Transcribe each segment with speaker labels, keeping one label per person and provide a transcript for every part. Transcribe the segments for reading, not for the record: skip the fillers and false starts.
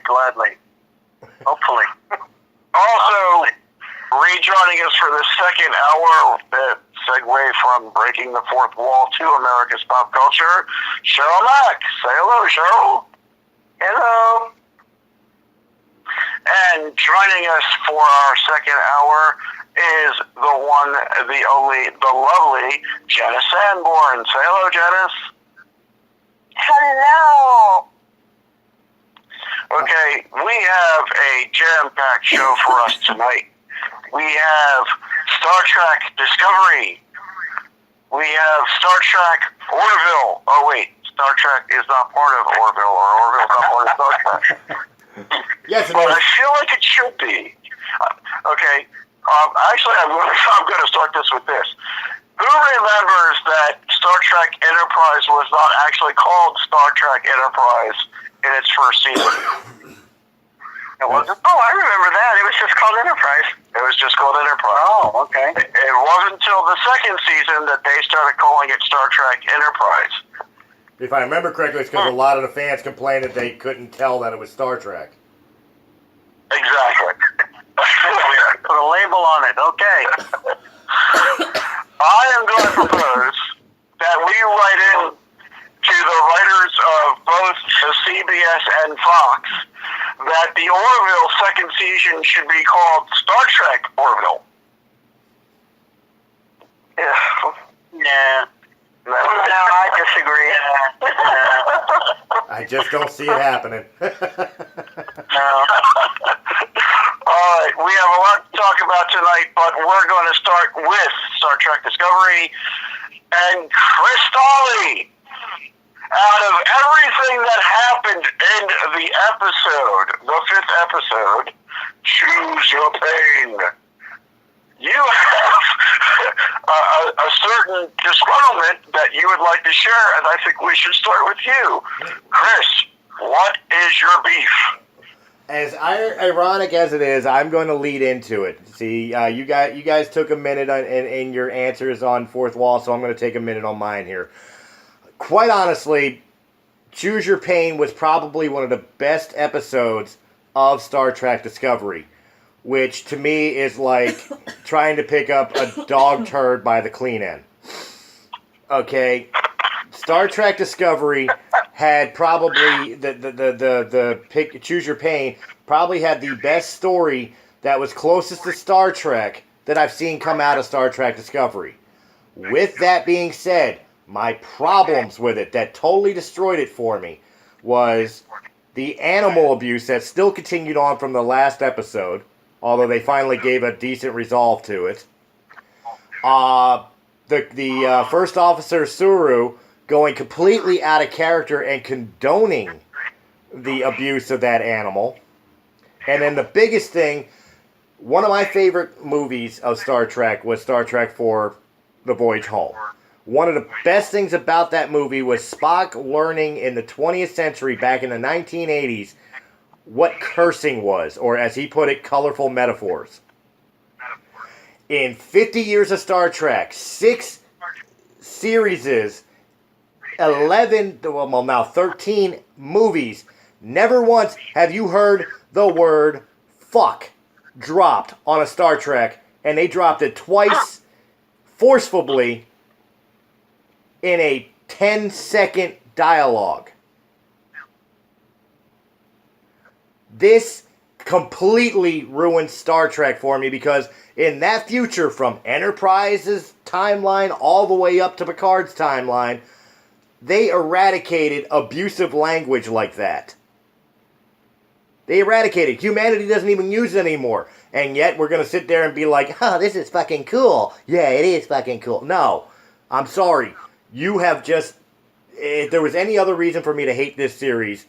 Speaker 1: gladly. Hopefully. Also, rejoining us for the second hour, segue from breaking the fourth wall to America's pop culture, Cheryl Mack. Say hello, Cheryl.
Speaker 2: Hello.
Speaker 1: And joining us for our second hour is the one, the only, the lovely Janice Sanborn. Say hello, Janice.
Speaker 2: Hello.
Speaker 1: Okay, we have a jam-packed show for us tonight. We have Star Trek Discovery. We have Star Trek Orville. Oh wait, Star Trek is not part of Orville, or Orville is not part of Star Trek.
Speaker 3: Yes, it
Speaker 1: But
Speaker 3: is.
Speaker 1: I feel like it should be. Okay. Actually, I'm going to start this with this. Who remembers that Star Trek Enterprise was not actually called Star Trek Enterprise in its first season?
Speaker 2: It wasn't? Oh, I remember that. It was just called Enterprise.
Speaker 1: It was just called Enterprise.
Speaker 2: Oh, okay.
Speaker 1: It wasn't until the second season that they started calling it Star Trek Enterprise.
Speaker 3: If I remember correctly, it's because a lot of the fans complained that they couldn't tell that it was Star Trek.
Speaker 1: Exactly.
Speaker 2: Put a label on it. Okay.
Speaker 1: I am going to propose that we write in to the writers of both the CBS and Fox that the Orville second season should be called Star Trek Orville.
Speaker 2: Yeah. No, I disagree.
Speaker 3: I just don't see it happening.
Speaker 2: No.
Speaker 1: All right, we have a lot to talk about tonight, but we're going to start with Star Trek Discovery and Chris Dolly. Out of everything that happened in the episode, the fifth episode, Choose Your Pain, you have a certain disgruntlement that you would like to share, and I think we should start with you. Chris, what is your beef?
Speaker 3: As ironic as it is, I'm going to lead into it. See, you guys took a minute in your answers on Fourth Wall, so I'm going to take a minute on mine here. Quite honestly, Choose Your Pain was probably one of the best episodes of Star Trek Discovery, which to me is like trying to pick up a dog turd by the clean end. Okay, Star Trek Discovery had probably Choose Your Pain probably had the best story that was closest to Star Trek that I've seen come out of Star Trek Discovery. With that being said, my problems with it that totally destroyed it for me was the animal abuse that still continued on from the last episode, although they finally gave a decent resolve to it. The first officer, Suru, going completely out of character and condoning the abuse of that animal. And then the biggest thing, one of my favorite movies of Star Trek was Star Trek IV, The Voyage Home. One of the best things about that movie was Spock learning in the 20th century, back in the 1980s, what cursing was, or as he put it, colorful metaphors. In 50 years of Star Trek, 6 series, 11, well now 13 movies, never once have you heard the word fuck dropped on a Star Trek, and they dropped it twice forcefully in a 10-second dialogue. This completely ruined Star Trek for me, because in that future, from Enterprise's timeline all the way up to Picard's timeline, they eradicated abusive language like that. They eradicated. Humanity doesn't even use it anymore. And yet we're going to sit there and be like, oh, this is fucking cool. Yeah, it is fucking cool. No, I'm sorry. You have just... If there was any other reason for me to hate this series,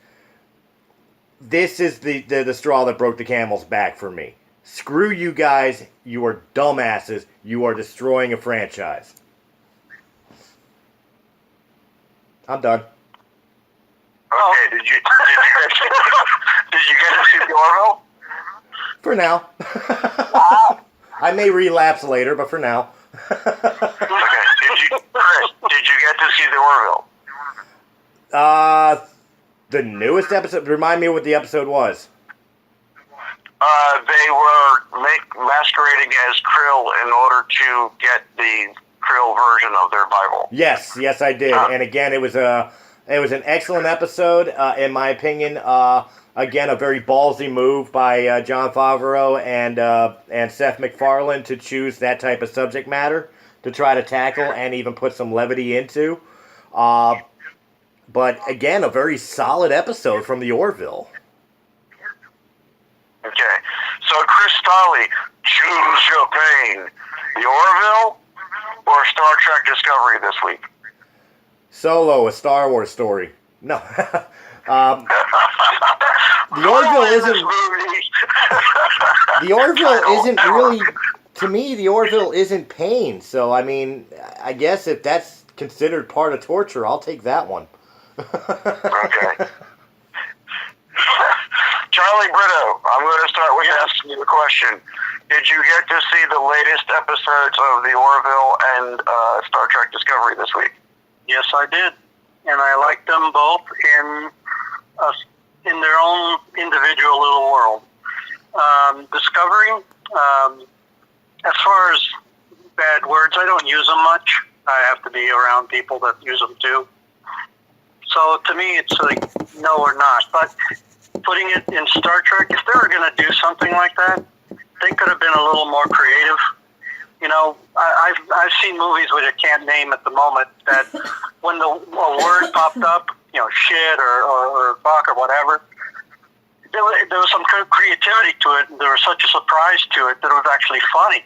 Speaker 3: this is the straw that broke the camel's back for me. Screw you guys. You are dumbasses. You are destroying a franchise. I'm done.
Speaker 1: Okay, did you get to see the Orville?
Speaker 3: For now. I may relapse later, but for now.
Speaker 1: Okay, Chris, did you get to see the Orville?
Speaker 3: The newest episode? Remind me what the episode was.
Speaker 1: They were masquerading as Krill in order to get the Krill version of their Bible.
Speaker 3: Yes, I did. And again, it was an excellent episode, in my opinion. Again, a very ballsy move by Jon Favreau and Seth MacFarlane to choose that type of subject matter to try to tackle and even put some levity into. But again, a very solid episode from the Orville.
Speaker 1: Okay, so Chris Stolley, choose your pain. The Orville or Star Trek Discovery this week?
Speaker 3: Solo, a Star Wars story. No. The Orville isn't. The Orville isn't really. To me, the Orville isn't pain. So I mean, I guess if that's considered part of torture, I'll take that one.
Speaker 1: Okay. Charlie Brito, I'm going to start with asking you a question. Did you get to see the latest episodes of the Orville and Star Trek Discovery this week?
Speaker 4: Yes, I did, and I liked them both in their own individual little world. Discovery, as far as bad words, I don't use them much. I have to be around people that use them too. So to me, it's like no or not. But putting it in Star Trek, if they were going to do something like that, they could have been a little more creative. You know, I've seen movies which I can't name at the moment that when a word popped up, you know, shit or fuck or whatever, there was some creativity to it, and there was such a surprise to it that it was actually funny.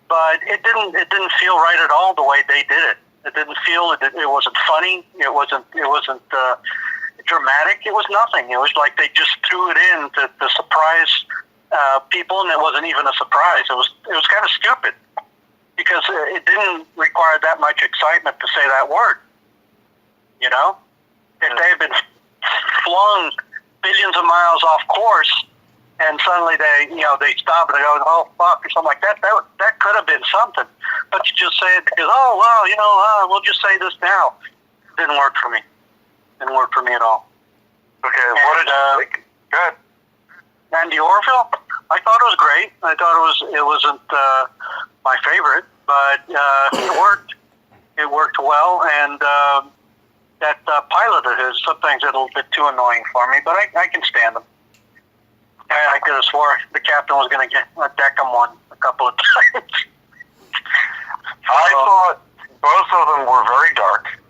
Speaker 4: But it didn't feel right at all the way they did it. It didn't feel it wasn't funny. It wasn't dramatic. It was nothing. It was like they just threw it in to surprise people, and it wasn't even a surprise. It was kind of stupid because it didn't require that much excitement to say that word. You know, if they had been flung billions of miles off course, and suddenly they stop and they go, oh fuck, or something like that. That could have been something. But you just say it because, oh wow, we'll just say this now. Didn't work for me. Didn't work for me at all.
Speaker 1: Okay, what did you think? Good.
Speaker 4: And the Orville, I thought it was great. I thought it wasn't my favorite, but it worked. It worked well, and that pilot of his, sometimes it's a little bit too annoying for me, but I can stand him. I could have swore the captain was going to deck him one a couple of times.
Speaker 1: I thought both of them were very dark.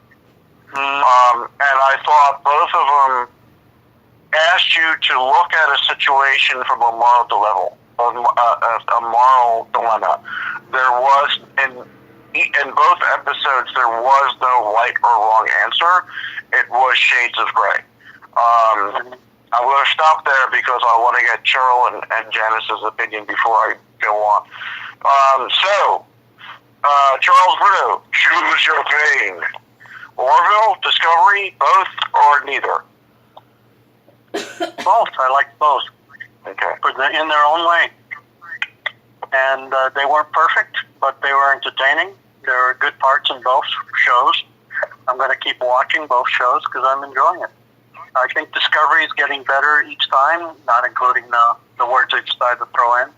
Speaker 1: And I thought both of them asked you to look at a situation from a moral dilemma. There was, in both episodes, there was no right or wrong answer. It was shades of gray. I'm going to stop there because I want to get Cheryl and Janice's opinion before I go on. Charles Brito, choose your pain. Orville, Discovery, both, or neither?
Speaker 4: Both. I liked both.
Speaker 1: Okay.
Speaker 4: In their own way. And they weren't perfect, but they were entertaining. There were good parts in both shows. I'm going to keep watching both shows because I'm enjoying it. I think Discovery is getting better each time, not including the words they decided to throw in.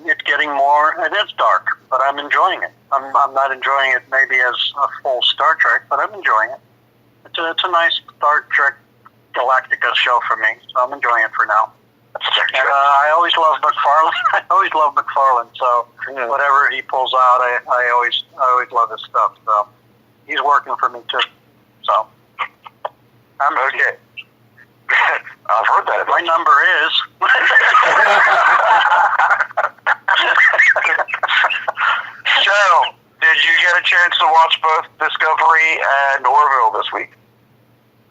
Speaker 4: It's getting more, and it's dark, but I'm enjoying it. I'm not enjoying it maybe as a full Star Trek, but I'm enjoying it. It's a nice Star Trek Galactica show for me, so I'm enjoying it for now. And I always love MacFarlane. So whatever he pulls out, I always love his stuff. So he's working for me too. So I'm
Speaker 1: okay. I've heard that.
Speaker 4: My number is.
Speaker 1: So, did you get a chance to watch both Discovery and Orville this week?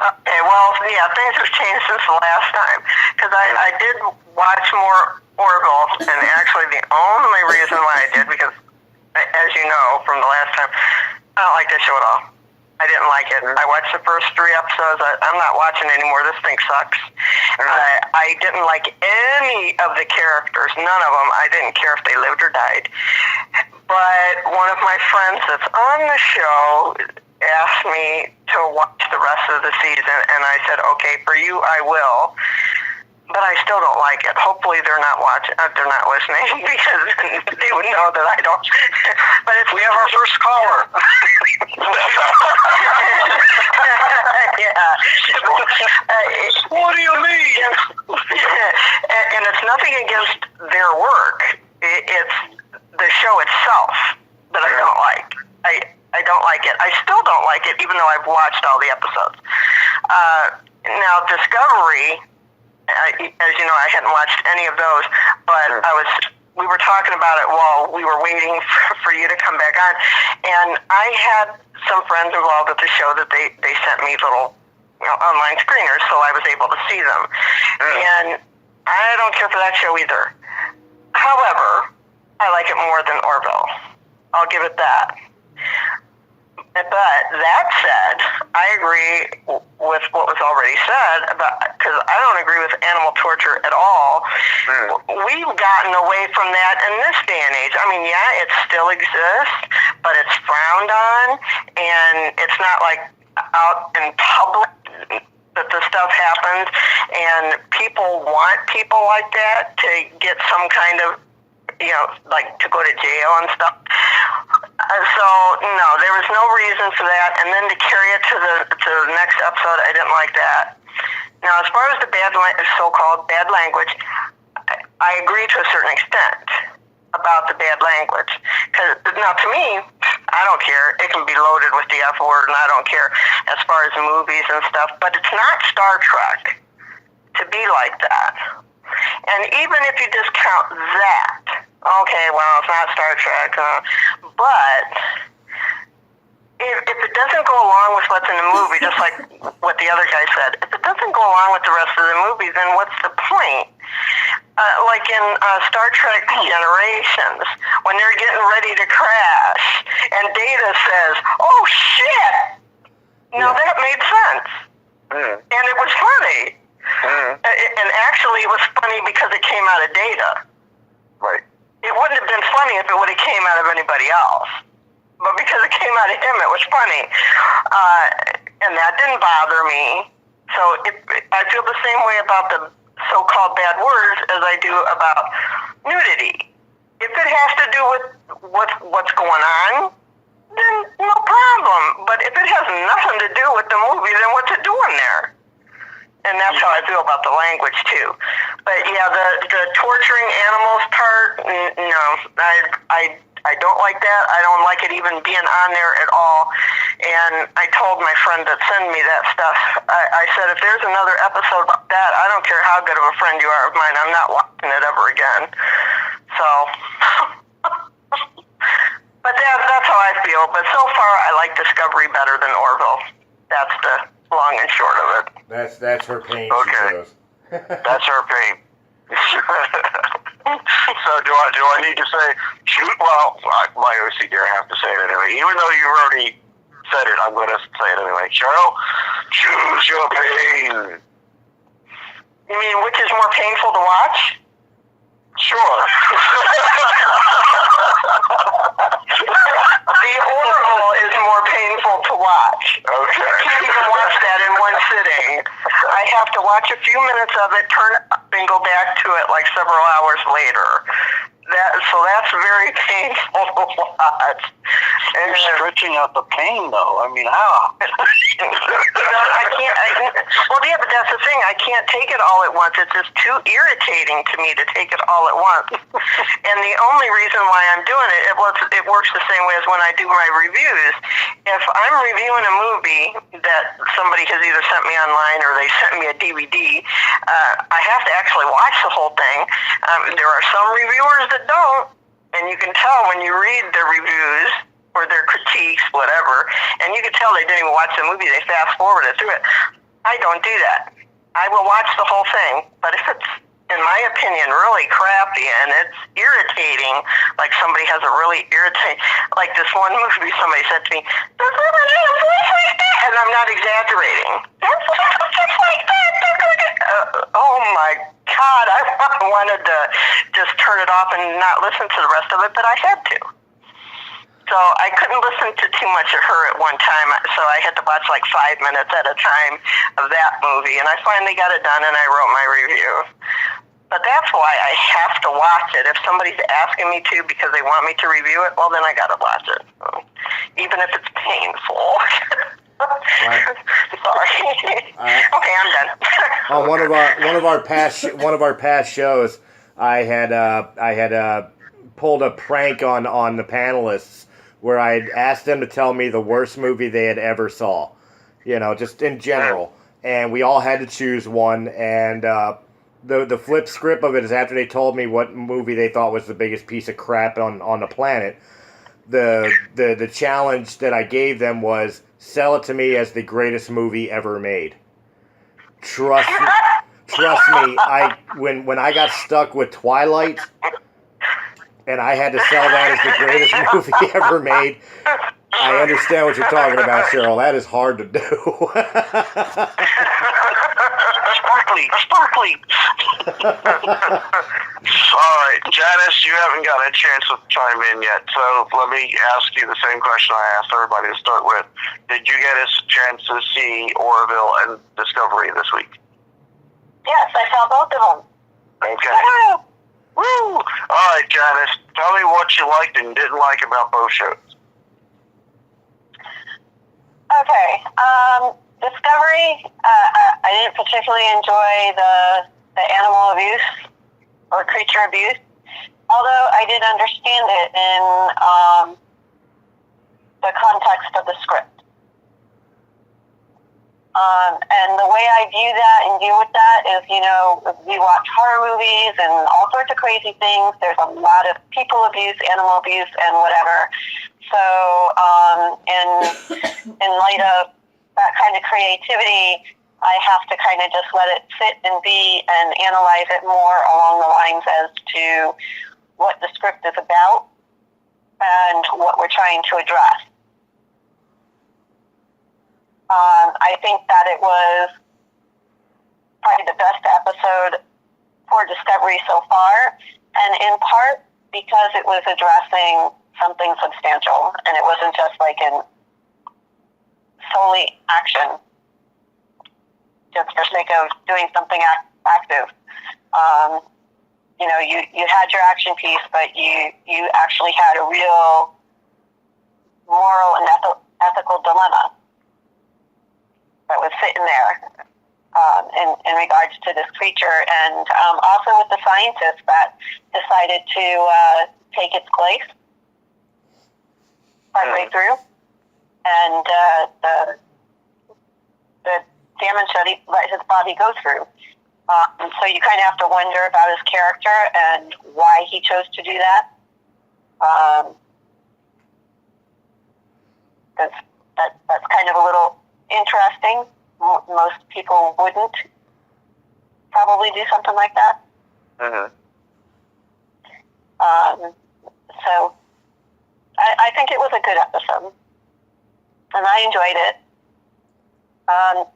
Speaker 2: Okay, well, yeah, things have changed since the last time. Because I did watch more Orville, and actually the only reason why I did, because, as you know from the last time, I don't like that show at all. I didn't like it. I watched the first 3 episodes. I'm not watching anymore. This thing sucks. I didn't like any of the characters. None of them. I didn't care if they lived or died. But one of my friends that's on the show asked me to watch the rest of the season, and I said, okay, for you, I will. But I still don't like it. Hopefully they're not watching. They're not listening because they would know that I don't. But if
Speaker 1: We have our first caller.
Speaker 2: yeah.
Speaker 1: What do you mean?
Speaker 2: And it's nothing against their work. It's the show itself that I don't like. I don't like it. I still don't like it, even though I've watched all the episodes. Now, Discovery. As you know, I hadn't watched any of those, but we were talking about it while we were waiting for you to come back on, and I had some friends involved with the show that they sent me little online screeners, so I was able to see them. And I don't care for that show either. However, I like it more than Orville. I'll give it that. But that said, I agree with what was already said about, because I don't agree with animal torture at all. We've gotten away from that in this day and age. I mean, yeah, it still exists, but it's frowned on, and it's not like out in public that the stuff happens, and people want people like that to get some kind of, like to go to jail and stuff. So no, there was no reason for that. And then to carry it to the next episode, I didn't like that. Now, as far as the so-called bad language, I agree to a certain extent about the bad language. Because now, to me, I don't care. It can be loaded with the F word, and I don't care as far as movies and stuff. But it's not Star Trek to be like that. And even if you discount that, okay, well, it's not Star Trek, but if it doesn't go along with what's in the movie, just like what the other guy said, if it doesn't go along with the rest of the movie, then what's the point? Like in Star Trek Generations, when they're getting ready to crash, and Data says, "Oh shit!" Now that made sense, and it was funny. And actually, it was funny because it came out of Data.
Speaker 1: Right.
Speaker 2: It wouldn't have been funny if it would have came out of anybody else. But because it came out of him, it was funny. And that didn't bother me. So I feel the same way about the so-called bad words as I do about nudity. If it has to do with what's going on, then no problem. But if it has nothing to do with the movie, then what's it doing there? And that's how I feel about the language, too. But, yeah, the torturing animals part, no, I don't like that. I don't like it even being on there at all. And I told my friend that sent me that stuff, I said, if there's another episode like that, I don't care how good of a friend you are of mine, I'm not watching it ever again. So, but that's how I feel. But so far, I like Discovery better than Orville. That's the long and short of it.
Speaker 3: That's her pain.
Speaker 1: Okay.
Speaker 3: She chose.
Speaker 1: That's her pain. So do I need to say shoot? Well, my OCD, I have to say it anyway. Even though you already said it, I'm going to say it anyway. Cheryl, choose your pain.
Speaker 2: You mean which is more painful to watch?
Speaker 1: Sure.
Speaker 2: The Orville is more painful to watch.
Speaker 1: Okay.
Speaker 2: I can't even watch that in one sitting. I have to watch a few minutes of it, turn it up, and go back to it like several hours later. So that's very painful to watch.
Speaker 4: You're stretching out the pain, though. I mean, how?
Speaker 2: I can't. Well, yeah, but that's the thing. I can't take it all at once. It's just too irritating to me to take it all at once. And the only reason why I'm doing it works the same way as when I do my reviews. If I'm reviewing a movie that somebody has either sent me online or they sent me a DVD, I have to actually watch the whole thing. There are some reviewers that don't, and you can tell when you read the reviews or their critiques, whatever, and you can tell they didn't even watch the movie, they fast forwarded through it. I don't do that. I will watch the whole thing, but if it's, in my opinion, really crappy and it's irritating, like somebody has a really irritating, like this one movie somebody said to me, "There's nobody in a voice like that," and I'm not exaggerating. "There's just like that." Oh my God, I wanted to just turn it off and not listen to the rest of it, but I had to. So I couldn't listen to too much of her at one time, so I had to watch like 5 minutes at a time of that movie, and I finally got it done and I wrote my review. But that's why I have to watch it. If somebody's asking me to because they want me to review it, well then I gotta watch it. So, even if it's painful.
Speaker 3: Right.
Speaker 2: Sorry. Okay, I'm done.
Speaker 3: On one of our past shows, I had pulled a prank on the panelists where I'd asked them to tell me the worst movie they had ever saw, just in general, and we all had to choose one. And the flip script of it is after they told me what movie they thought was the biggest piece of crap on the planet, the challenge that I gave them was sell it to me as the greatest movie ever made. Trust me, when I got stuck with Twilight, and I had to sell that as the greatest movie ever made, I understand what you're talking about, Cheryl. That is hard to do.
Speaker 1: Sparkly. All right, Janice, you haven't got a chance to chime in yet, so let me ask you the same question I asked everybody to start with. Did you get a chance to see Orville and Discovery this week?
Speaker 2: Yes, I saw both of them.
Speaker 1: Okay. Woo! All right, Janice, tell me what you liked and didn't like about both shows.
Speaker 2: Okay. Discovery, I didn't particularly enjoy the animal abuse or creature abuse, although I did understand it in the context of the script. And the way I view that and deal with that is, we watch horror movies and all sorts of crazy things. There's a lot of people abuse, animal abuse, and whatever. So, in light of that kind of creativity, I have to kind of just let it sit and be and analyze it more along the lines as to what the script is about and what we're trying to address. I think that it was probably the best episode for Discovery so far, and in part because it was addressing something substantial, and it wasn't just like in solely action, just for sake of doing something active. You had your action piece, but you actually had a real moral and ethical dilemma that was sitting there in regards to this creature, and also with the scientist that decided to take its place partway through, and the damage that he let his body go through. So you kind of have to wonder about his character and why he chose to do that. That's kind of a little interesting. Most people wouldn't probably do something like that. So I think it was a good episode, and I enjoyed it.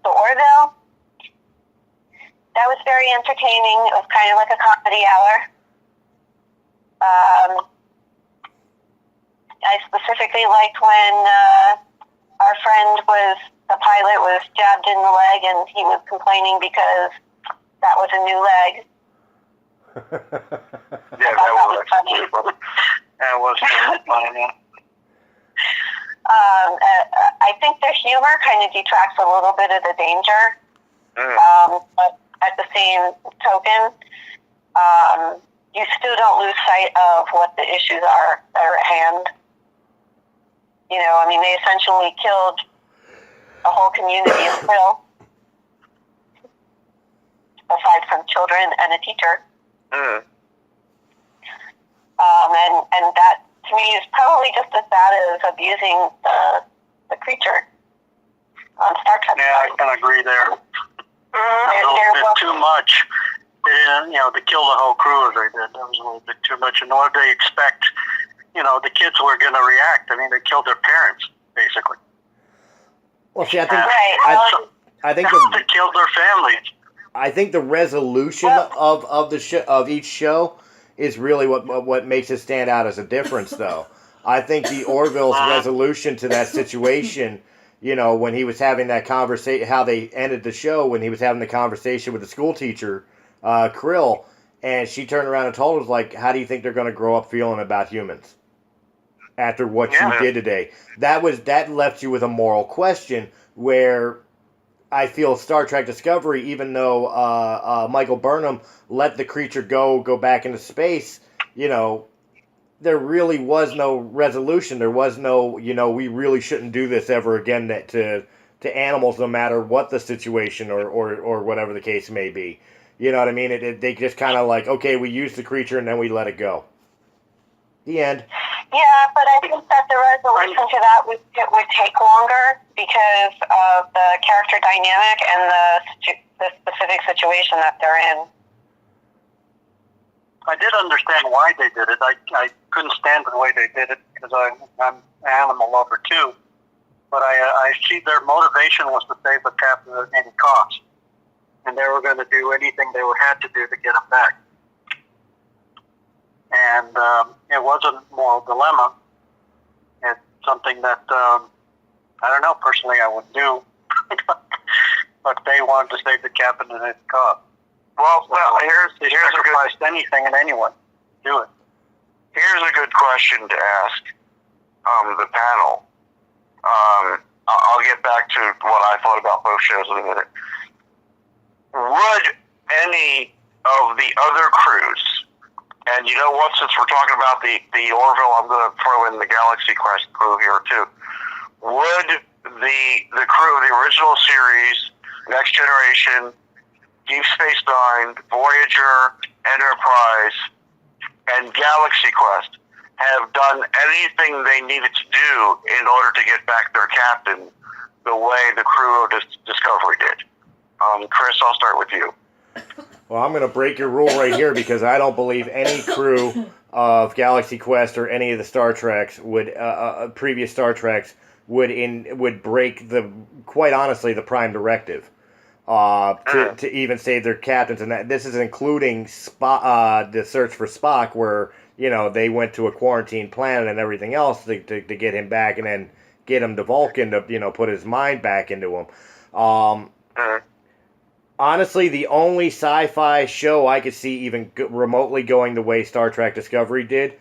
Speaker 2: The Orville, that was very entertaining. It was kind of like a comedy hour. I specifically liked when our friend the pilot was jabbed in the leg, and he was complaining because that was a new leg.
Speaker 1: Yeah, that was
Speaker 2: funny.
Speaker 4: That was funny, yeah.
Speaker 2: I think the humor kind of detracts a little bit of the danger, but at the same token, you still don't lose sight of what the issues are that are at hand. They essentially killed a whole community of Brill, aside from children and a teacher. And that, to me, is probably just as bad as abusing the creature on Star Trek.
Speaker 4: Yeah, I can agree there. A little bit too much. To kill the whole crew as they did, that was a little bit too much. And what did they expect? The kids were going to react. I mean, they killed their parents, basically.
Speaker 3: Well, see, I think
Speaker 4: They killed their families.
Speaker 3: I think the resolution of each show is really what makes it stand out as a difference, though. I think the Orville's resolution to that situation, you know, when he was having that conversation, how they ended the show, when he was having the conversation with the school teacher, Krill, and she turned around and told us, like, how do you think they're going to grow up feeling about humans after what you did today? That left you with a moral question where I feel Star Trek Discovery, even though Michael Burnham let the creature go back into space, you know, there really was no resolution. There was no, you know, we really shouldn't do this ever again to animals, no matter what the situation or whatever the case may be. You know what I mean? They just kind of like, okay, we used the creature and then we let it go. The end.
Speaker 2: Yeah, but I think that the resolution to that would take longer because of the character dynamic and the specific situation that they're in.
Speaker 4: I did understand why they did it. I couldn't stand the way they did it because I'm an animal lover too. But I see their motivation was to save the captain at any cost. And they were going to do anything they would have to do to get him back. And it was a moral dilemma. It's something that, I don't know, personally I would do. But they wanted to save the captain at any cost.
Speaker 1: Well, here's
Speaker 4: sacrificed anything and anyone. Do it.
Speaker 1: Here's a good question to ask the panel. I'll get back to what I thought about both shows in a minute. Would any of the other crews, and you know what, since we're talking about the Orville, I'm going to throw in the Galaxy Quest crew here too. Would the crew of the original series, Next Generation, Deep Space Nine, Voyager, Enterprise, and Galaxy Quest have done anything they needed to do in order to get back their captain the way the crew of Discovery did? Chris, I'll start with you.
Speaker 3: Well, I'm going to break your rule right here because I don't believe any crew of Galaxy Quest or any of the Star Treks would, previous Star Treks would break quite honestly, the Prime Directive. To even save their captains, and this is including the search for Spock, where, you know, they went to a quarantine planet and everything else to get him back, and then get him to Vulcan to, you know, put his mind back into him. Honestly, the only sci-fi show I could see even remotely going the way Star Trek Discovery did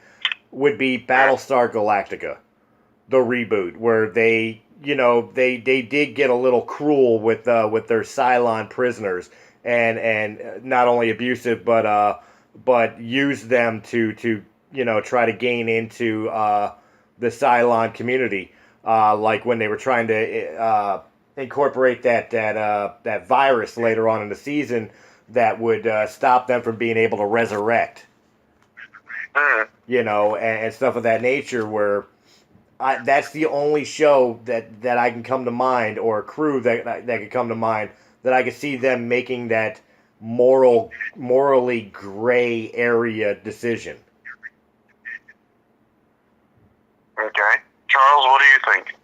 Speaker 3: would be Battlestar Galactica, the reboot, where they, you know, they did get a little cruel with their Cylon prisoners, and not only abusive, but used them to you know, try to gain into the Cylon community, like when they were trying to incorporate that virus later on in the season that would stop them from being able to resurrect, you know, and stuff of that nature, where that's the only show that I can come to mind, or a crew that could come to mind, that I could see them making that morally gray area decision.
Speaker 1: Okay. Charles, what do you think?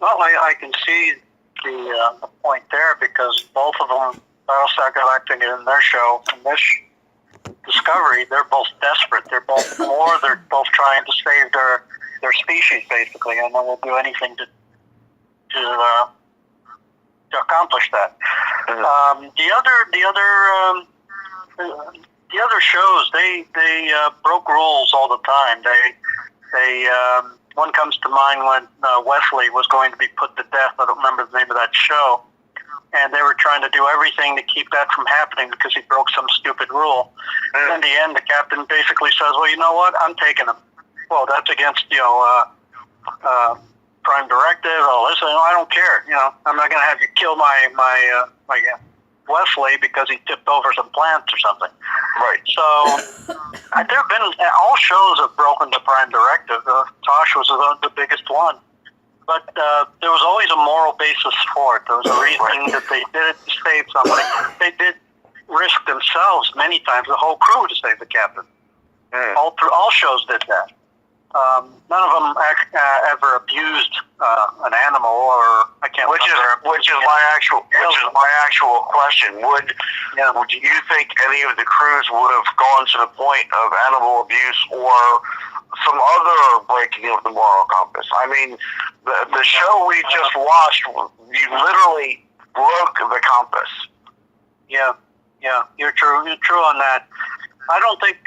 Speaker 4: Well, I can see the point there, because both of them, Battlestar Galactica in their show and this Discovery, they're both desperate. They're both trying to save their species, basically, and they will do anything to accomplish that. The other shows, they broke rules all the time. They one comes to mind when Wesley was going to be put to death. I don't remember the name of that show. And they were trying to do everything to keep that from happening because he broke some stupid rule. And in the end, the captain basically says, well, you know what? I'm taking him. Well, that's against, Prime Directive. Oh, listen, I don't care. You know, I'm not going to have you kill my Wesley because he tipped over some plants or something.
Speaker 1: Right.
Speaker 4: So there have been, all shows have broken the Prime Directive. Tosh was the biggest one. But there was always a moral basis for it. There was a reason that they did it to save somebody. They did risk themselves many times, the whole crew, to save the captain. All shows did that. None of them ever abused an animal, or I can't.
Speaker 1: Which is my actual question. Would you think any of the crews would have gone to the point of animal abuse or some other breaking of the moral compass. I mean, the show we just watched, you literally broke the compass.
Speaker 4: Yeah, you're true. You're true on that. I don't think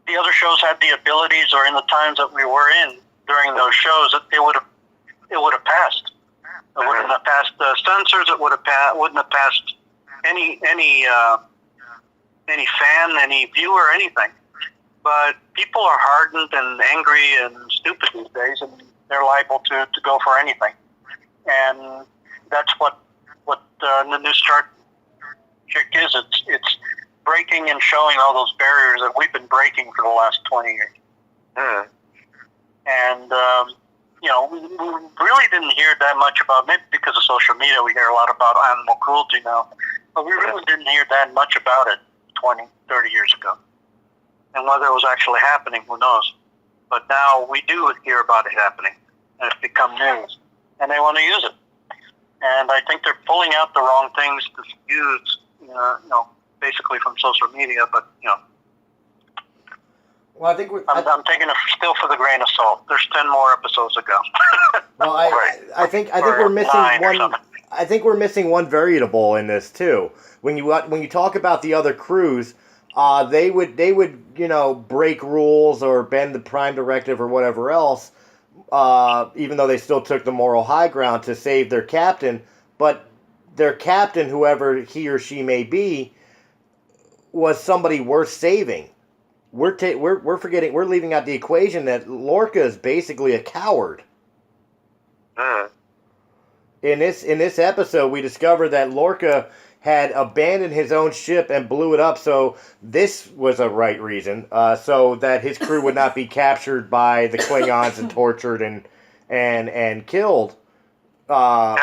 Speaker 4: the other shows had the abilities, or in the times that we were in during those shows, that it would have passed. It wouldn't have passed the censors. It wouldn't have passed any fan, any viewer, anything. But people are hardened and angry and stupid these days, and they're liable to go for anything. And that's what the new Star Trek is. It's breaking and showing all those barriers that we've been breaking for the last 20 years.
Speaker 1: Mm.
Speaker 4: And we really didn't hear that much about, maybe because of social media, we hear a lot about animal cruelty now, but we really didn't hear that much about it 20, 30 years ago. And whether it was actually happening, who knows? But now we do hear about it happening, and it's become news, and they want to use it. And I think they're pulling out the wrong things to use, basically from social media, but,
Speaker 3: Well, I think
Speaker 4: I'm taking it still for the grain of salt. There's 10 more episodes to go.
Speaker 3: Well, I think we're missing one. I think we're missing one variable in this too. When you talk about the other crews, they would break rules or bend the Prime Directive or whatever else, even though they still took the moral high ground to save their captain. But their captain, whoever he or she may be, was somebody worth saving. We're forgetting. We're leaving out the equation that Lorca is basically a coward. In this episode, we discovered that Lorca had abandoned his own ship and blew it up. So this was a right reason, so that his crew would not be captured by the Klingons and tortured and killed.
Speaker 1: I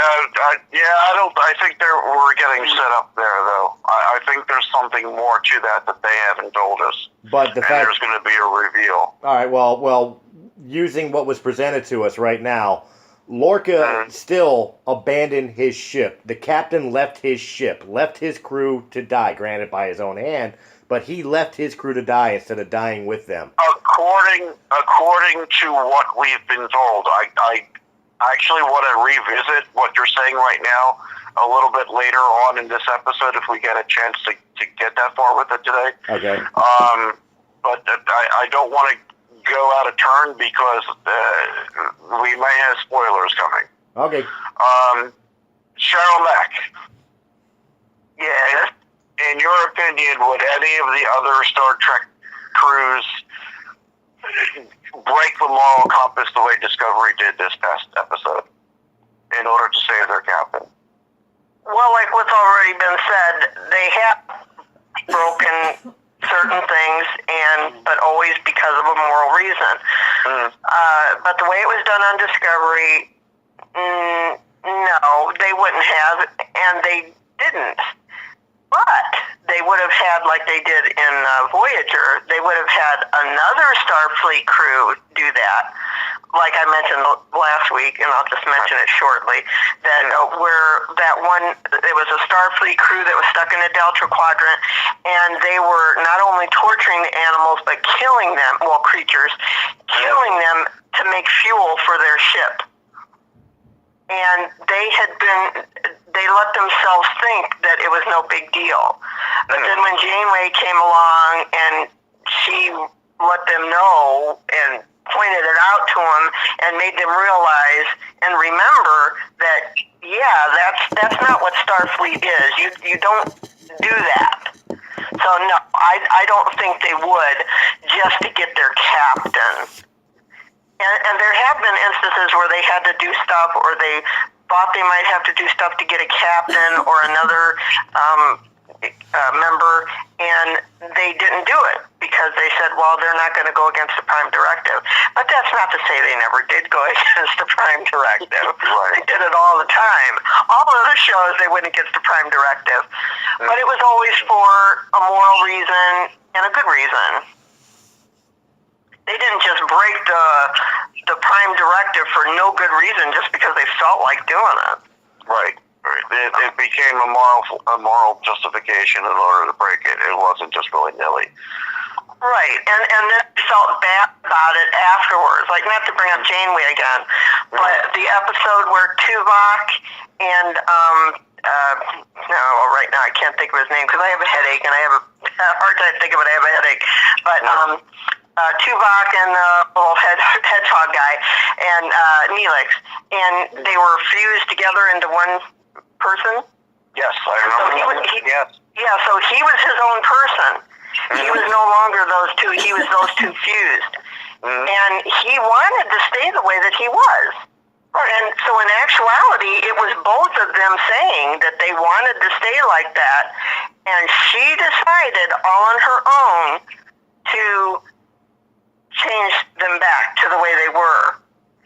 Speaker 1: think we're getting set up there, though. I think there's something more to that they haven't told us.
Speaker 3: But
Speaker 1: there's going to be a reveal.
Speaker 3: All right. Well, using what was presented to us right now, Lorca still abandoned his ship. The captain left his ship, left his crew to die. Granted, by his own hand, but he left his crew to die instead of dying with them.
Speaker 1: According to what we've been told, I actually want to revisit what you're saying right now a little bit later on in this episode if we get a chance to get that far with it today.
Speaker 3: Okay.
Speaker 1: But I don't want to go out of turn because we may have spoilers coming.
Speaker 3: Okay.
Speaker 1: Cheryl Mack.
Speaker 2: Yes.
Speaker 1: In your opinion, would any of the other Star Trek crews break the moral compass the way Discovery did this past episode in order to save their captain?
Speaker 2: Well, like what's already been said, they have broken certain things, but always because of a moral reason. But the way it was done on Discovery, no, they wouldn't have, and they didn't. But they would have had, like they did in Voyager, they would have had another Starfleet crew do that. Like I mentioned last week, and I'll just mention it shortly, that where that one, it was a Starfleet crew that was stuck in the Delta Quadrant, and they were not only torturing the animals, but killing them, creatures, killing them to make fuel for their ship. And they let themselves think that it was no big deal. But then when Janeway came along and she let them know and pointed it out to them and made them realize and remember that, that's not what Starfleet is. You don't do that. So no, I don't think they would just to get their captain. And there have been instances where they had to do stuff, or they thought they might have to do stuff to get a captain or another member, and they didn't do it because they said, well, they're not going to go against the Prime Directive. But that's not to say they never did go against the Prime Directive.
Speaker 1: Right.
Speaker 2: They did it all the time. All other shows, they went against the Prime Directive. But it was always for a moral reason and a good reason. They didn't just break the Prime Directive for no good reason just because they felt like doing it.
Speaker 1: Right. It became a moral justification in order to break it. It wasn't just willy-nilly.
Speaker 2: Right, and then I felt bad about it afterwards. Like, not to bring up Janeway again, but the episode where Tuvok and no, right now I can't think of his name because I have a headache and I have a hard time thinking of it. I have a headache, but Tuvok and the little hedgehog guy and Neelix, and they were fused together into one person.
Speaker 1: Yes, I remember.
Speaker 2: Yeah, so he was his own person. He was no longer those two. He was those two fused. And he wanted to stay the way that he was. And so in actuality, it was both of them saying that they wanted to stay like that. And she decided all on her own to change them back to the way they were.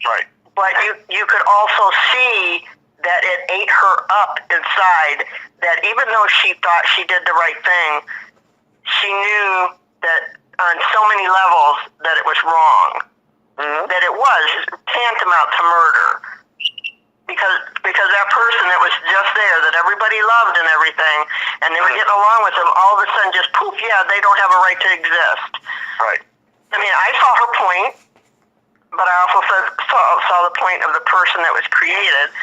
Speaker 1: Right.
Speaker 2: But you could also see that it ate her up inside, that even though she thought she did the right thing, she knew that on so many levels that it was wrong, that it was tantamount to murder. Because that person that was just there, that everybody loved and everything, and they were getting along with them, all of a sudden just poof, yeah, they don't have a right to exist.
Speaker 1: Right.
Speaker 2: I mean, I saw her point, but I also saw the point of the person that was created,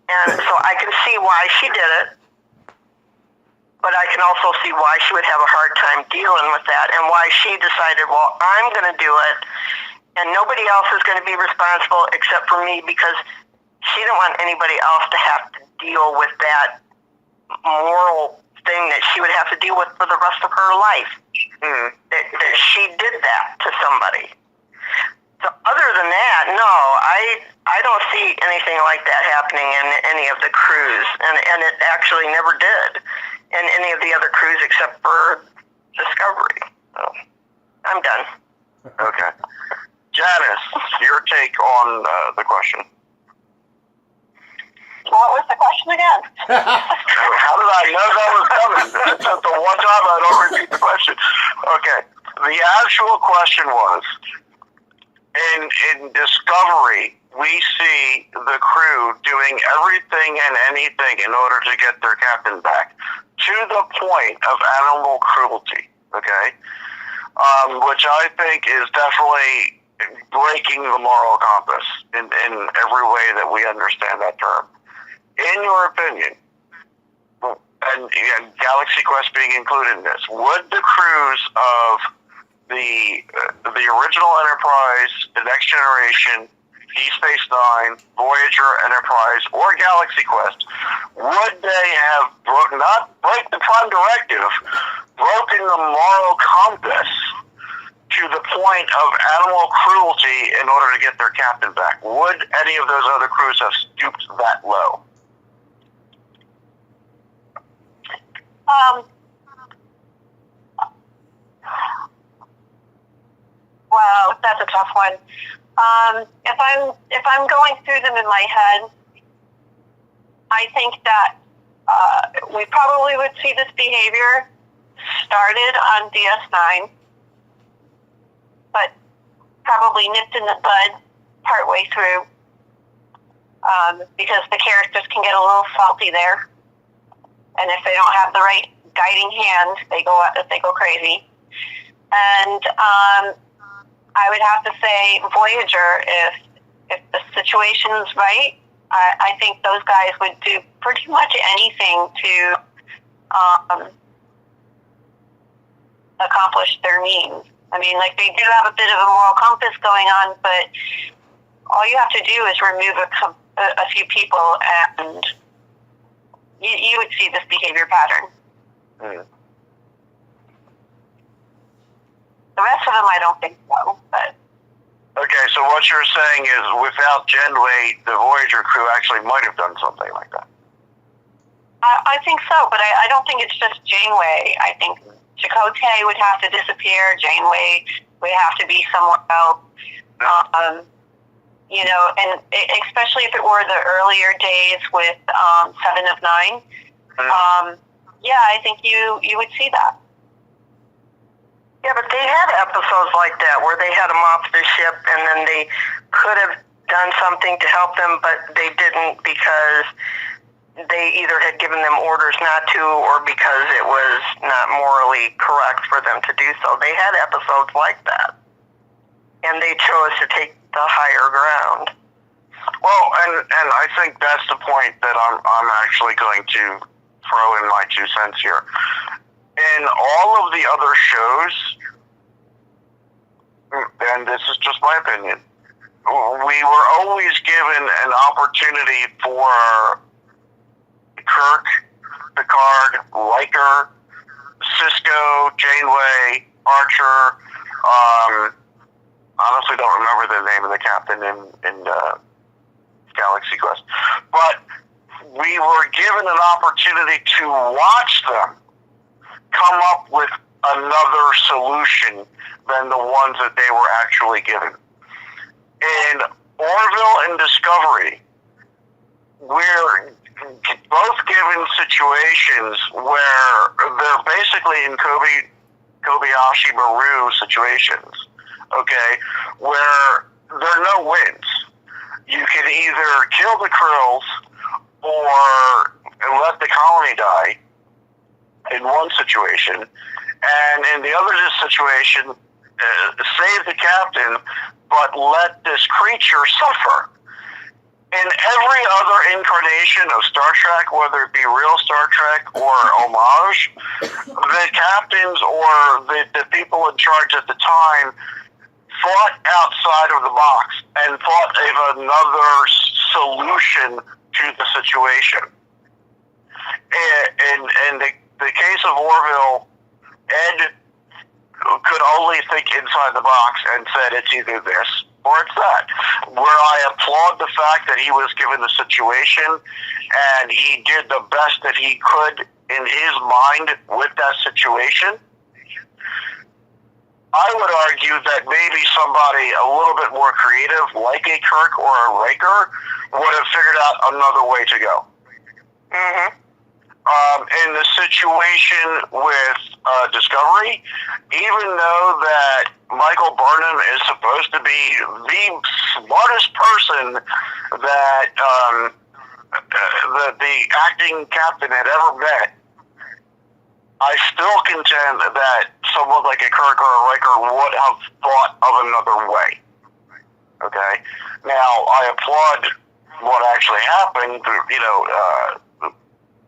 Speaker 2: and so I can see why she did it, but I can also see why she would have a hard time dealing with that, and why she decided, well, I'm going to do it, and nobody else is going to be responsible except for me, because she didn't want anybody else to have to deal with that moral thing that she would have to deal with for the rest of her life. That she did that to somebody. So other than that, no, I don't see anything like that happening in any of the crews, and it actually never did in any of the other crews except for Discovery. So, I'm done.
Speaker 1: Okay. Janice, your take on the question.
Speaker 2: What was the question again?
Speaker 1: How did I know that was coming? That's the one time I don't repeat the question. Okay. The actual question was, in Discovery, we see the crew doing everything and anything in order to get their captain back, to the point of animal cruelty, okay? Which I think is definitely breaking the moral compass in every way that we understand that term. In your opinion, and Galaxy Quest being included in this, would the crews of the original Enterprise, the Next Generation, Deep Space Nine, Voyager, Enterprise, or Galaxy Quest, would they have not break the Prime Directive, broken the moral compass to the point of animal cruelty in order to get their captain back? Would any of those other crews have stooped that low?
Speaker 5: Wow, that's a tough one. If I'm going through them in my head, I think that we probably would see this behavior started on DS9, but probably nipped in the bud partway through, because the characters can get a little salty there. And if they don't have the right guiding hand, they go crazy. And I would have to say Voyager, if the situation's right, I think those guys would do pretty much anything to accomplish their means. I mean, like, they do have a bit of a moral compass going on, but all you have to do is remove a few people and you would see this behavior pattern. The rest of them, I don't think so. But
Speaker 1: okay, so what you're saying is, without Janeway, the Voyager crew actually might have done something like that.
Speaker 5: I think so, but I don't think it's just Janeway. I think Chakotay would have to disappear. Janeway would have to be somewhere else. You know, and especially if it were the earlier days with 7 of 9. Yeah, I think you would see that.
Speaker 2: Yeah, but they had episodes like that where they had them off the ship and then they could have done something to help them, but they didn't because they either had given them orders not to, or because it was not morally correct for them to do so. They had episodes like that, and they chose to take the higher ground.
Speaker 1: Well, and I think that's the point that I'm actually going to throw in my 2 cents here. In all of the other shows, and this is just my opinion, we were always given an opportunity for Kirk, Picard, Riker, Cisco, Janeway, Archer. Honestly, don't remember the name of the captain in Galaxy Quest, but we were given an opportunity to watch them come up with another solution than the ones that they were actually given. In Orville and Discovery, we're both given situations where they're basically in Kobayashi Maru situations, okay, where there are no wins. You can either kill the Krills or let the colony die in one situation, and in the other situation, save the captain, but let this creature suffer. In every other incarnation of Star Trek, whether it be real Star Trek or homage, the captains or the people in charge at the time thought outside of the box and thought of another solution to the situation. In the case of Orville, Ed could only think inside the box and said it's either this or it's that. Where I applaud the fact that he was given the situation and he did the best that he could in his mind with that situation. I would argue that maybe somebody a little bit more creative, like a Kirk or a Riker, would have figured out another way to go.
Speaker 2: Mm-hmm.
Speaker 1: In the situation with Discovery, even though that Michael Burnham is supposed to be the smartest person that the acting captain had ever met, I still contend that someone like a Kirk or a Riker would have thought of another way. Okay? Now, I applaud what actually happened,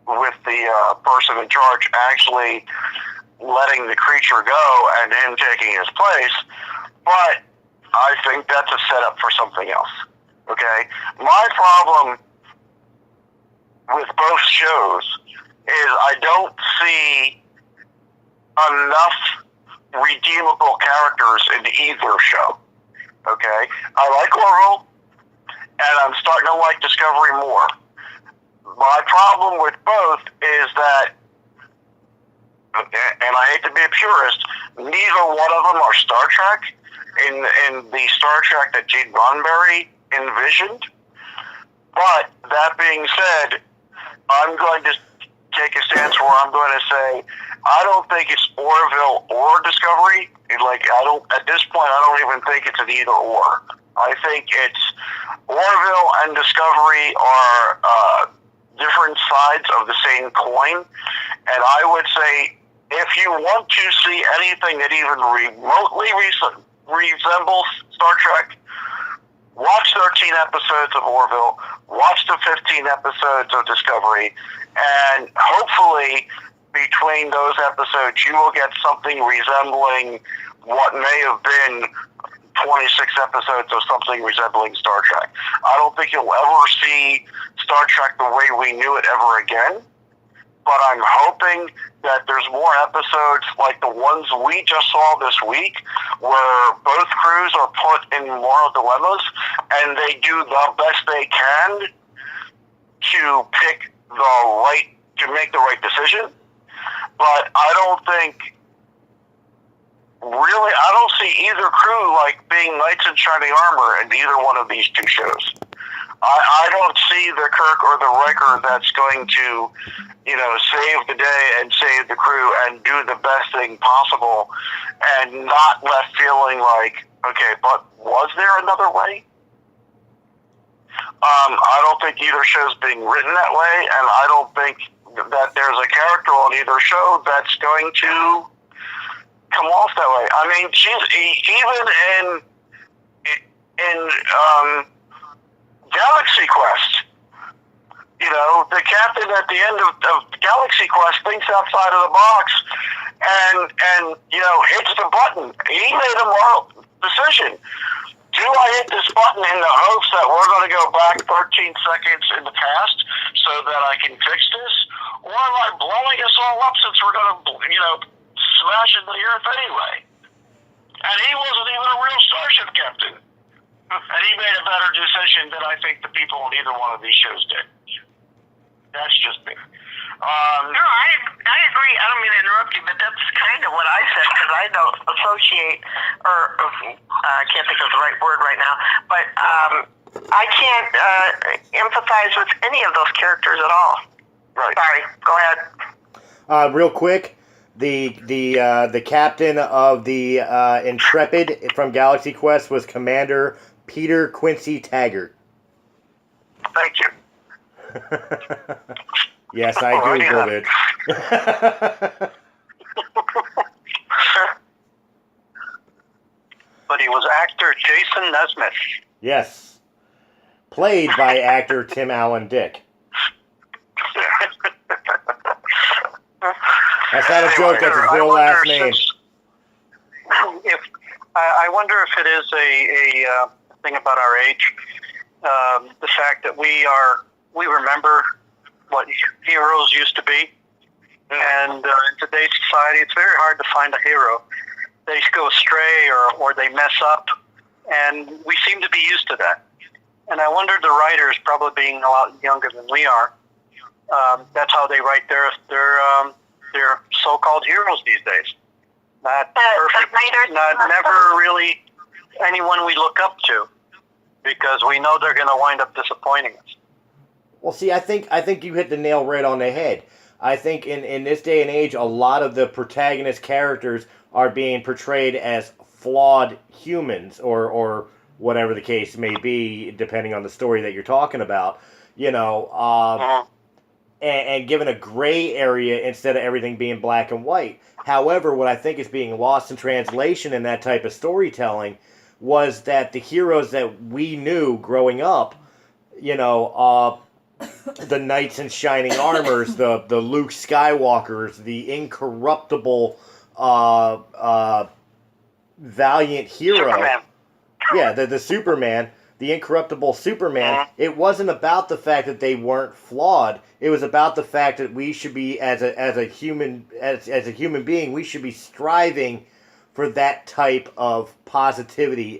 Speaker 1: with the person in charge actually letting the creature go and him taking his place, but I think that's a setup for something else. Okay? My problem with both shows is I don't see enough redeemable characters in either show. Okay? I like Orville, and I'm starting to like Discovery more. My problem with both is that, and I hate to be a purist, neither one of them are Star Trek in the Star Trek that Gene Roddenberry envisioned. But that being said, I'm going to take a stance where I'm going to say I don't think it's Orville or Discovery. At this point, I don't even think it's an either or. I think it's Orville and Discovery are different sides of the same coin, and I would say if you want to see anything that even remotely resembles Star Trek, watch 13 episodes of Orville, watch the 15 episodes of Discovery, and hopefully between those episodes you will get something resembling what may have been 26 episodes of something resembling Star Trek. I don't think you'll ever see Star Trek the way we knew it ever again, but I'm hoping that there's more episodes like the ones we just saw this week, where both crews are put in moral dilemmas and they do the best they can to make the right decision. But I don't see either crew like being knights in shining armor in either one of these two shows. I don't see the Kirk or the Riker that's going to, save the day and save the crew and do the best thing possible and not left feeling like, okay, but was there another way? I don't think either show's being written that way, and I don't think that there's a character on either show that's going to come off that way. I mean, she's even in Galaxy Quest. You know, the captain at the end of Galaxy Quest thinks outside of the box and you know, hits the button. He made a moral decision. Do I hit this button in the hopes that we're going to go back 13 seconds in the past so that I can fix this? Or am I blowing us all up since we're going to, you know, smash into the earth anyway? And he wasn't even a real starship captain. And he made a better decision than I think the people on either one of these shows did. That's just me.
Speaker 2: No, I agree. I don't mean to interrupt you, but that's kind of what I said, because I don't associate, or I can't think of the right word right now, but I can't empathize with any of those characters at all.
Speaker 1: Right.
Speaker 2: Sorry, go ahead.
Speaker 3: Real quick, the captain of the Intrepid from Galaxy Quest was Commander Peter Quincy Taggart.
Speaker 1: Thank you.
Speaker 3: Yes, I googled it.
Speaker 4: But he was actor Jason Nesmith.
Speaker 3: Yes, played by actor Tim Allen Dick. That's not a joke. That's his real last name.
Speaker 4: If I wonder if it is a thing about our age, the fact that we remember what heroes used to be, and in today's society, it's very hard to find a hero. They go astray or they mess up, and we seem to be used to that. And I wonder, the writers, probably being a lot younger than we are, that's how they write their so-called heroes these days. Not perfect, never really anyone we look up to, because we know they're going to wind up disappointing us.
Speaker 3: Well, see, I think you hit the nail right on the head. I think in this day and age, a lot of the protagonist characters are being portrayed as flawed humans, or whatever the case may be, depending on the story that you're talking about. You know, and given a gray area instead of everything being black and white. However, what I think is being lost in translation in that type of storytelling was that the heroes that we knew growing up, you know, the knights in shining armors, the Luke Skywalkers, the incorruptible, valiant hero.
Speaker 1: Superman.
Speaker 3: Yeah, the Superman, the incorruptible Superman. It wasn't about the fact that they weren't flawed. It was about the fact that we should be, as a human being, we should be striving for that type of positivity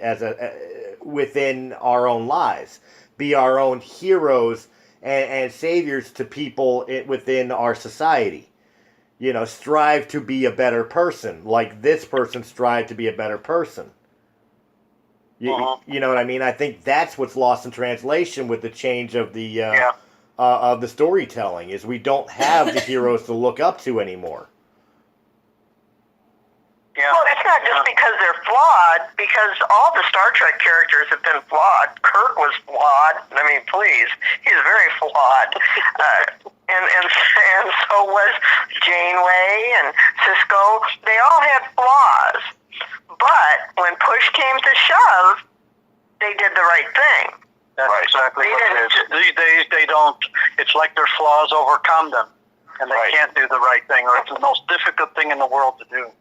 Speaker 3: within our own lives. Be our own heroes and saviors to people within our society. You know, strive to be a better person, like this person strived to be a better person. You know what I mean? I think that's what's lost in translation with the change of the storytelling, is we don't have the heroes to look up to anymore.
Speaker 2: Yeah. Well, it's not just because they're flawed, because all the Star Trek characters have been flawed. Kirk was flawed. I mean, please, he's very flawed. And so was Janeway and Cisco. They all had flaws. But when push came to shove, they did the right thing.
Speaker 4: That's exactly what it is. These days, they don't. It's like their flaws overcome them, and they can't do the right thing, or it's the most difficult thing in the world to do.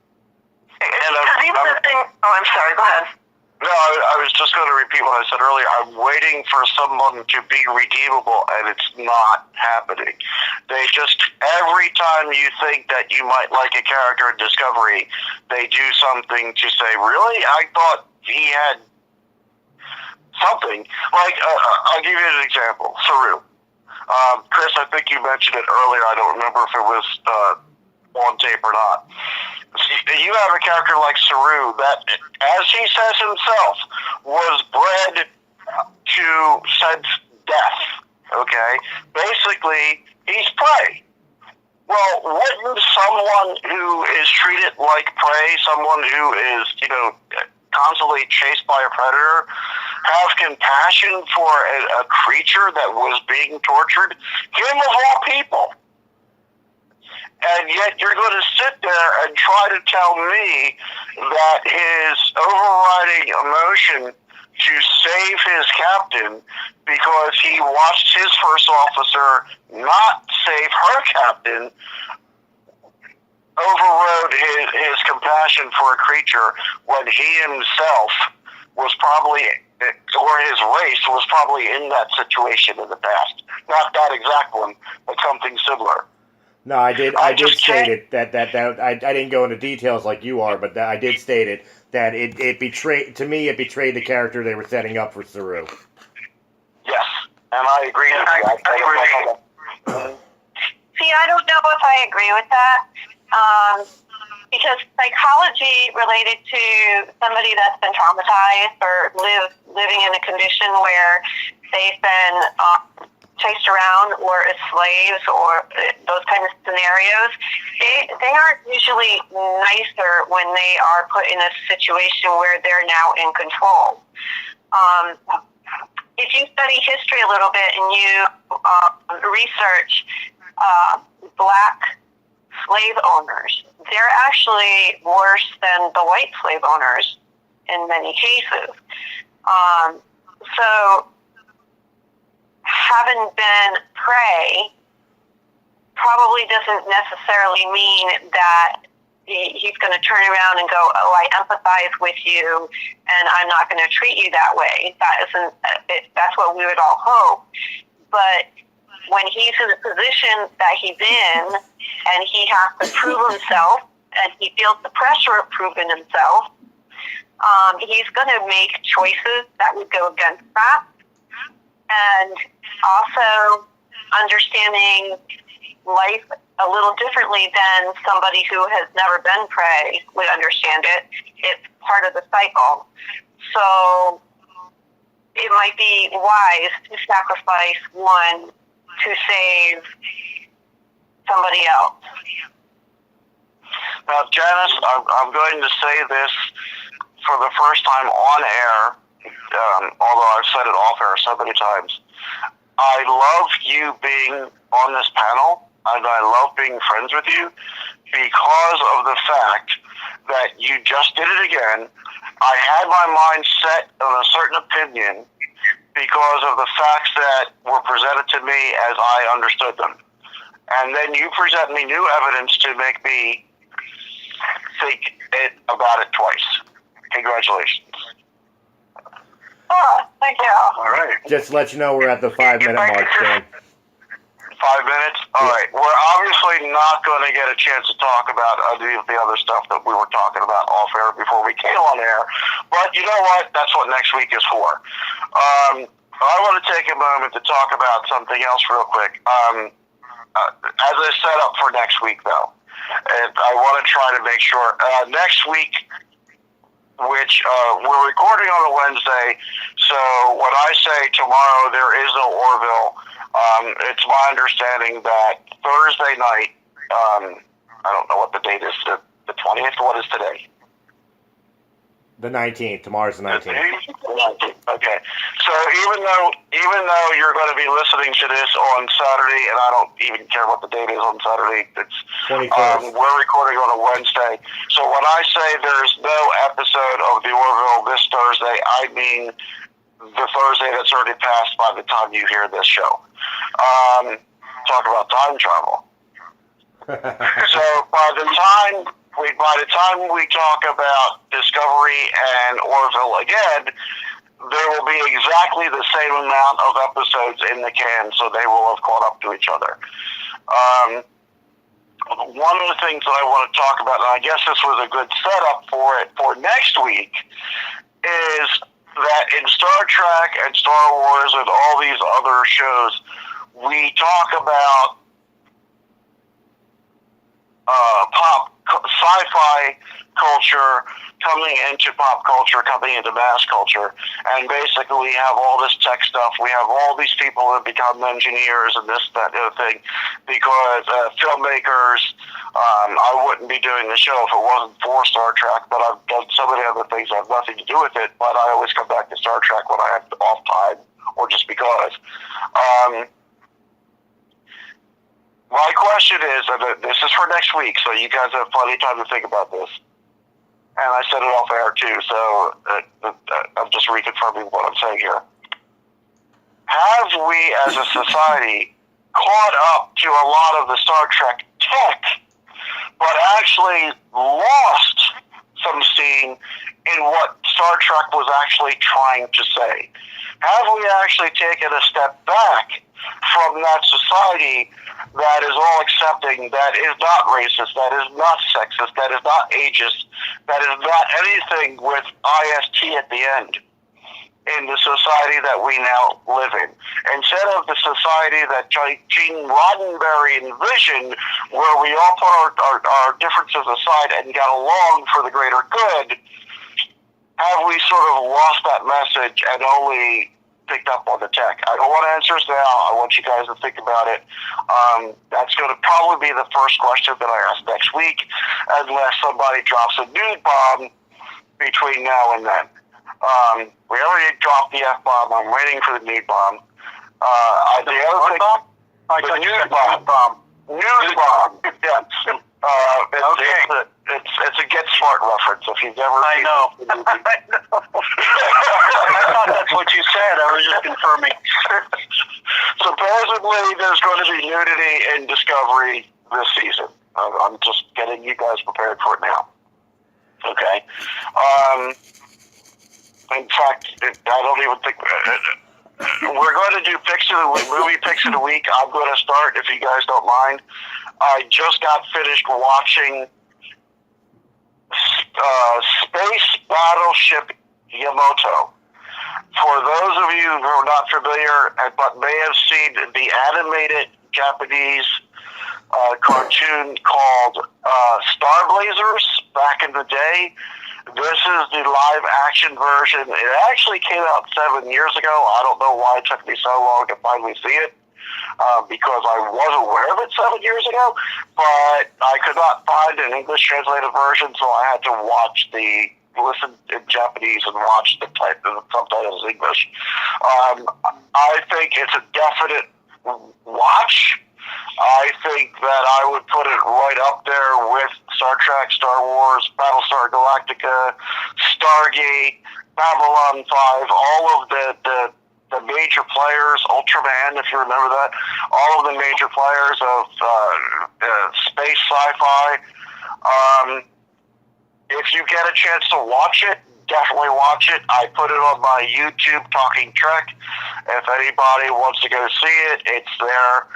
Speaker 2: I'm sorry, go ahead.
Speaker 1: No, I was just going to repeat what I said earlier. I'm waiting for someone to be redeemable, and it's not happening. They just, every time you think that you might like a character in Discovery, they do something to say, really? I thought he had something. Like, I'll give you an example. Saru. Chris, I think you mentioned it earlier. I don't remember if it was on tape or not. You have a character like Saru that, as he says himself, was bred to sense death. Okay? Basically, he's prey. Well, wouldn't someone who is treated like prey, someone who is, you know, constantly chased by a predator, have compassion for a creature that was being tortured? Him of all people. And yet you're going to sit there and try to tell me that his overriding emotion to save his captain because he watched his first officer not save her captain overrode his compassion for a creature when he himself was probably, or his race was probably in that situation in the past. Not that exact one, but something similar.
Speaker 3: No, I did state it that I didn't go into details like you are, but I did state it that it betrayed, to me, it betrayed the character they were setting up for Saru.
Speaker 1: Yes, and I agree with that.
Speaker 5: See, I don't know if I agree with that, because psychology related to somebody that's been traumatized or living in a condition where they've been chased around or as slaves or those kind of scenarios, they aren't usually nicer when they are put in a situation where they're now in control. If you study history a little bit and you research black slave owners, they're actually worse than the white slave owners in many cases. So having been prey probably doesn't necessarily mean that he's going to turn around and go, oh, I empathize with you and I'm not going to treat you that way. That's what we would all hope. But when he's in the position that he's in and he has to prove himself and he feels the pressure of proving himself, he's going to make choices that would go against that. And also understanding life a little differently than somebody who has never been prey would understand it. It's part of the cycle. So it might be wise to sacrifice one to save somebody else.
Speaker 1: Now, Janice, I'm going to say this for the first time on air, although I've said it off air so many times. I love you being on this panel, and I love being friends with you because of the fact that you just did it again. I had my mind set on a certain opinion because of the facts that were presented to me as I understood them. And then you present me new evidence to make me think about it twice. Congratulations.
Speaker 5: Oh, thank you.
Speaker 1: All right.
Speaker 3: Just to let you know, we're at the 5-minute mark, Dan.
Speaker 1: 5 minutes? All right. We're obviously not going to get a chance to talk about the other stuff that we were talking about off air before we came on air. But you know what? That's what next week is for. I want to take a moment to talk about something else real quick. As a setup for next week, though, and I want to try to make sure next week, which we're recording on a Wednesday, so when I say tomorrow there is no Orville, it's my understanding that Thursday night, I don't know what the date is, the 20th, what is today?
Speaker 3: The 19th. Tomorrow's the 19th.
Speaker 1: Okay. So even though you're going to be listening to this on Saturday, and I don't even care what the date is on Saturday, it's
Speaker 3: 21st.
Speaker 1: we're recording on a Wednesday. So when I say there's no episode of the Orville this Thursday, I mean the Thursday that's already passed by the time you hear this show. Talk about time travel. So by the time we talk about Discovery and Orville again, there will be exactly the same amount of episodes in the can, so they will have caught up to each other. One of the things that I want to talk about, and I guess this was a good setup for it for next week, is that in Star Trek and Star Wars and all these other shows, we talk about pop sci-fi culture coming into pop culture, coming into mass culture, and basically we have all this tech stuff. We have all these people that become engineers and this, that, the other thing, because filmmakers. I wouldn't be doing the show if it wasn't for Star Trek, but I've done so many other things that have nothing to do with it, but I always come back to Star Trek when I have off time, or just because. My question is, and this is for next week, so you guys have plenty of time to think about this, and I said it off air too, so I'm just reconfirming what I'm saying here. Have we, as a society, caught up to a lot of the Star Trek tech, but actually lost some steam in what Star Trek was actually trying to say? Have we actually taken a step back from that society that is all accepting, that is not racist, that is not sexist, that is not ageist, that is not anything with IST at the end, in the society that we now live in? Instead of the society that Gene Roddenberry envisioned, where we all put our differences aside and got along for the greater good, have we sort of lost that message and only picked up on the tech? I don't want answers now. I want you guys to think about it. That's going to probably be the first question that I ask next week, unless somebody drops a nude bomb between now and then. We already dropped the F-bomb. I'm waiting for the nude bomb. The other thing, the nude bomb. Nude bomb. Yeah. It's a Get Smart reference. If you've never,
Speaker 4: I know. I thought that's what you said. I was just confirming.
Speaker 1: Supposedly, there's going to be nudity in Discovery this season. I'm just getting you guys prepared for it now. Okay. In fact, I don't even think we're going to do movie picks of the week. I'm going to start, if you guys don't mind. I just got finished watching Space Battleship Yamato. For those of you who are not familiar but may have seen the animated Japanese cartoon called Star Blazers back in the day, this is the live action version. It actually came out 7 years ago. I don't know why it took me so long to finally see it, because I was aware of it 7 years ago, but I could not find an English translated version, so I had to listen in Japanese and watch the subtitles in English. I think it's a definite watch. I think that I would put it right up there with Star Trek, Star Wars, Battlestar Galactica, Stargate, Babylon 5, all of the major players, Ultraman, if you remember that, all of the major players of space sci-fi. If you get a chance to watch it, definitely watch it. I put it on my YouTube, Talking Trek. If anybody wants to go see it, it's there.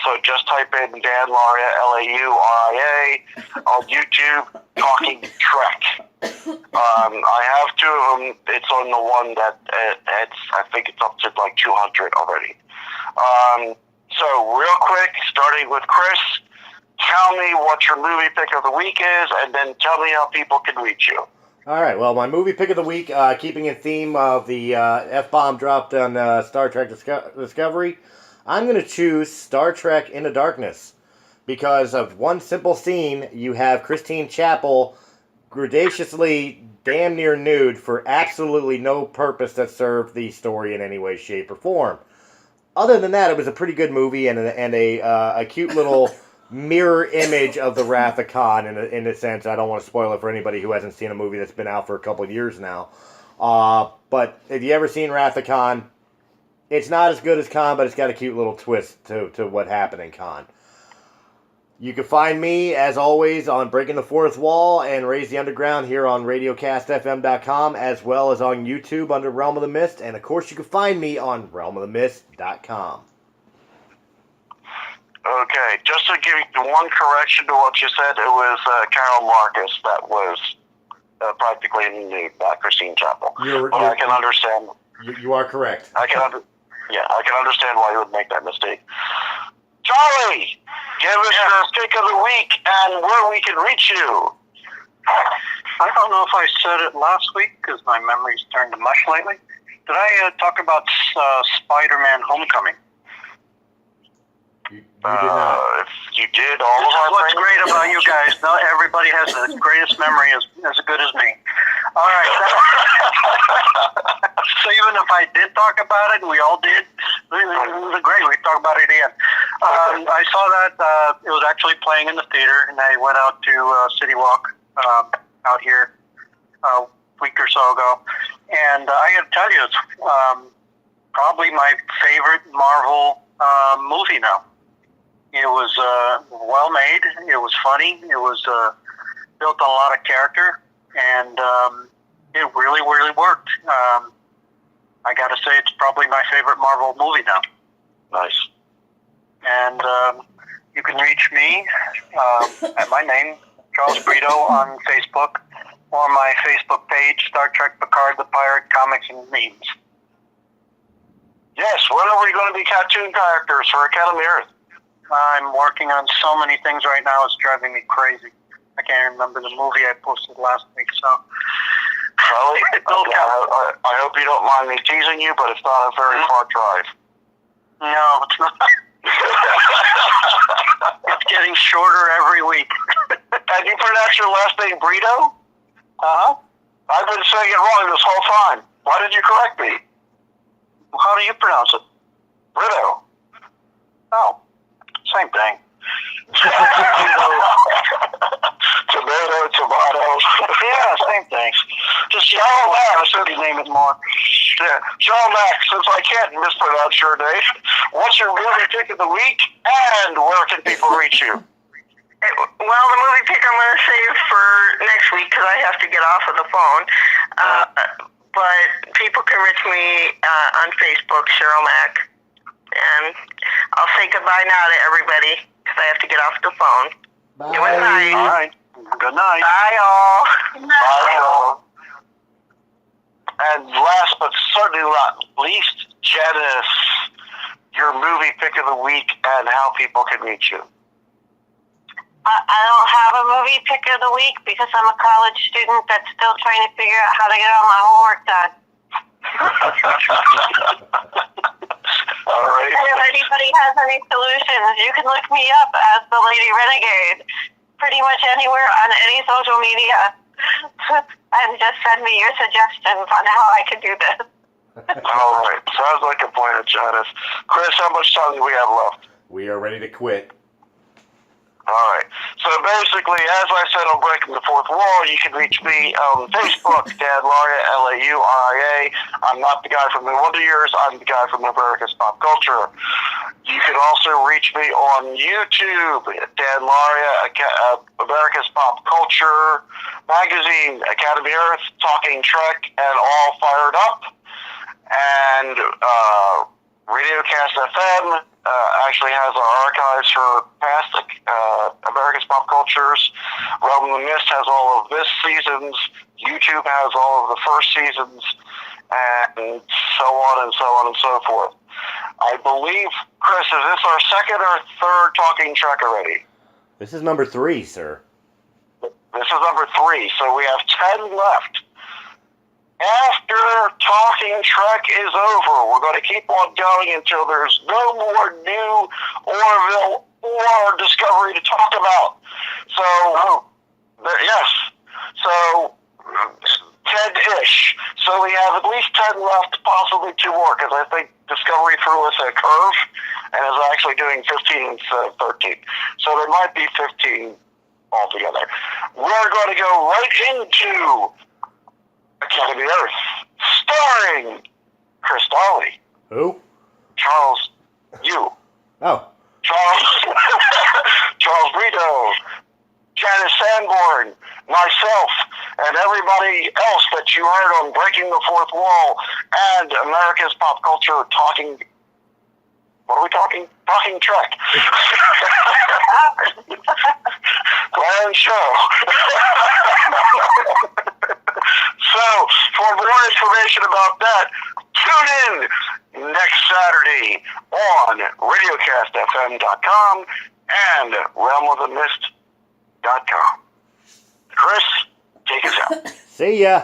Speaker 1: So just type in Dan Lauria, Lauria, on YouTube, Talking Trek. I have two of them. It's on the one that I think it's up to like 200 already. So real quick, starting with Chris, tell me what your movie pick of the week is, and then tell me how people can reach you.
Speaker 3: All right, well, my movie pick of the week, keeping in theme of the F-bomb dropped on Star Trek Discovery, I'm going to choose Star Trek Into Darkness. Because of one simple scene, you have Christine Chapel graciously damn near nude for absolutely no purpose that served the story in any way, shape, or form. Other than that, it was a pretty good movie and a cute little mirror image of the Wrath of Khan in a sense. I don't want to spoil it for anybody who hasn't seen a movie that's been out for a couple of years now. But if you ever seen Wrath of Khan, it's not as good as Khan, but it's got a cute little twist to what happened in Khan. You can find me, as always, on Breaking the Fourth Wall and Raise the Underground here on RadioCastFM.com, as well as on YouTube under Realm of the Mist. And, of course, you can find me on RealmoftheMist.com.
Speaker 1: Okay, just to give you one correction to what you said, it was Carol Marcus that was practically nude, not Christine Chapel. I can understand.
Speaker 3: You are correct.
Speaker 1: I can understand why you would make that mistake. Charlie, give us your pick of the week and where we can reach you.
Speaker 4: I don't know if I said it last week because my memory's turned to mush lately. Did I talk about Spider-Man Homecoming?
Speaker 3: You did not.
Speaker 1: If you did, all of our
Speaker 4: What's
Speaker 1: friends-
Speaker 4: great about you guys? Not everybody has the greatest memory as good as me. All right. So even if I did talk about it, we all did. It was great. We talked about it again. I saw that it was actually playing in the theater, and I went out to City Walk out here a week or so ago, and I got to tell you, it's probably my favorite Marvel movie now. It was well made. It was funny. It was built on a lot of character, and it really, really worked. I got to say, it's probably my favorite Marvel movie now.
Speaker 1: Nice.
Speaker 4: And you can reach me at my name, Charles Brito, on Facebook, or my Facebook page, Star Trek Picard, the Pirate, Comics and Memes.
Speaker 1: Yes, when are we going to be cartoon characters for Academy Earth?
Speaker 4: I'm working on so many things right now, it's driving me crazy. I can't remember the movie I posted last week, so...
Speaker 1: Charlie, I hope you don't mind me teasing you, but it's not a very far drive.
Speaker 4: No, it's not. It's getting shorter every week.
Speaker 1: And you pronounce your last name Brito?
Speaker 4: Uh-huh.
Speaker 1: I've been saying it wrong this whole time. Why did you correct me?
Speaker 4: How do you pronounce it?
Speaker 1: Brito.
Speaker 4: Oh, same thing.
Speaker 1: Tomato.
Speaker 4: Yeah, same thing. Just
Speaker 1: John Max.
Speaker 4: you name it more.
Speaker 1: Yeah. John Max, since I can't mispronounce your name, what's your movie pick of the week and where can people reach you?
Speaker 2: Well, the movie pick I'm going to save for next week because I have to get off of the phone. But people can reach me on Facebook, Cheryl Mack. And I'll say goodbye now to everybody because I have to get off the phone.
Speaker 3: Bye.
Speaker 2: It was nice.
Speaker 4: All right. Good night.
Speaker 2: Bye, all.
Speaker 1: Bye, all. And last but certainly not least, Janice, your movie pick of the week and how people can reach you.
Speaker 5: I don't have a movie pick of the week because I'm a college student that's still trying to figure out how to get all my homework done.
Speaker 1: All right.
Speaker 5: And if anybody has any solutions, you can look me up as the Lady Renegade pretty much anywhere on any social media and just send me your suggestions on how I can do this.
Speaker 1: All right. Sounds like a plan, Janice. Chris, how much time do we have left?
Speaker 3: We are ready to quit.
Speaker 1: All right. So basically, as I said on Breaking the Fourth Wall, you can reach me on Facebook, Dan Lauria, Lauria. I'm not the guy from the Wonder Years. I'm the guy from America's Pop Culture. You can also reach me on YouTube, Dan Lauria, America's Pop Culture Magazine, Academy Earth, Talking Trek, and All Fired Up. And Radiocast FM actually has our archives for past America's Pop Cultures. Realm of the Mist has all of this season's. YouTube has all of the first seasons, and so on and so on and so forth. I believe, Chris, is this our second or third Talking Trek already?
Speaker 3: This is number 3, sir.
Speaker 1: This is number 3, so we have 10 left. After Talking Trek is over, we're going to keep on going until there's no more new Orville or Discovery to talk about. So, yes. So, 10-ish. So we have at least 10 left, possibly 2 more, because I think Discovery threw us a curve and is actually doing 15 instead of 13. So there might be 15 altogether. We're going to go right into Academy Earth, starring Chris Darley.
Speaker 3: Who?
Speaker 1: Charles, you.
Speaker 3: Oh.
Speaker 1: Charles Brito, Janice Sanborn, myself, and everybody else that you heard on Breaking the Fourth Wall and America's Pop Culture Talking... What are we talking? Talking Trek. Grand show. So, for more information about that, tune in next Saturday me on radiocastfm.com and realmofthemist.com. Chris, take us out.
Speaker 3: See ya.